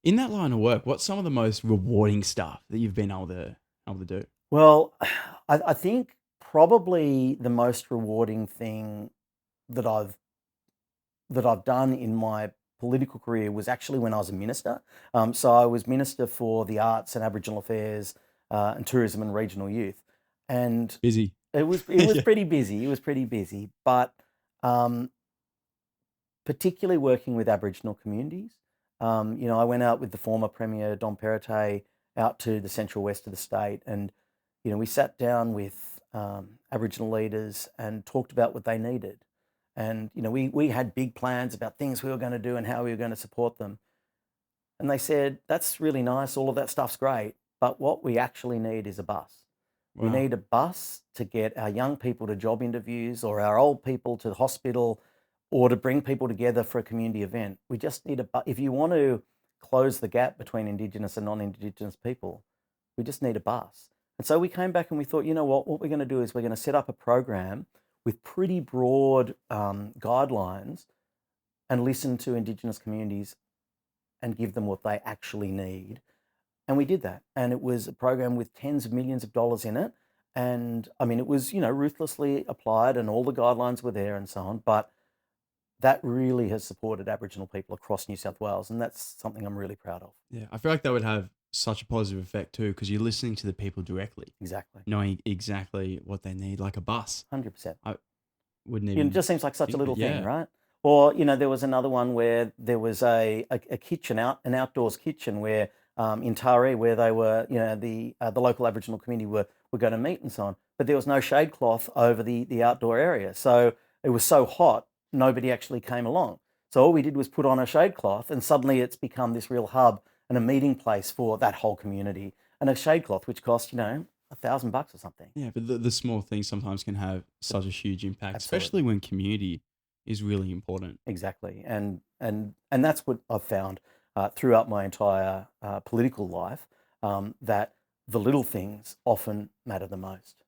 In that line of work, what's some of the most rewarding stuff that you've been able to do? Well, I think probably the most rewarding thing that I've done in my political career was actually when I was a minister. So I was minister for the arts and Aboriginal affairs, and tourism and regional youth, and Busy. it was Yeah. pretty busy. It was pretty busy, but um, particularly working with Aboriginal communities. I went out with the former Premier Dom Perrottet out to the central west of the state, and we sat down with Aboriginal leaders and talked about what they needed. And we had big plans about things we were going to do and how we were going to support them. And they said, "That's really nice. All of that stuff's great, but what we actually need is a bus. We Wow. need a bus to get our young people to job interviews or our old people to the hospital or to bring people together for a community event. We just need a bus. If you want to close the gap between Indigenous and non-Indigenous people, we just need a bus." And so we came back and we thought, you know what we're going to do is we're going to set up a program with pretty broad guidelines and listen to Indigenous communities and give them what they actually need. And we did that. And it was a program with tens of millions of dollars in it. And I mean, it was, ruthlessly applied and all the guidelines were there and so on. But that really has supported Aboriginal people across New South Wales. And that's something I'm really proud of. Yeah, I feel like that would have such a positive effect too, because you're listening to the people directly, Exactly. knowing exactly what they need, like a bus. 100%. I wouldn't It even just seems like such a think of it. little thing, Yeah. right? Or, there was another one where there was a kitchen an outdoors kitchen where in Taree where they were, the local Aboriginal community were going to meet and so on, but there was no shade cloth over the outdoor area, so it was so hot nobody actually came along. So all we did was put on a shade cloth, and suddenly it's become this real hub and a meeting place for that whole community. And a shade cloth which cost $1,000 or something. Yeah, but the small things sometimes can have But such a huge impact, especially absolutely. when community is really important. Exactly, and that's what I've found throughout my entire political life, that the little things often matter the most.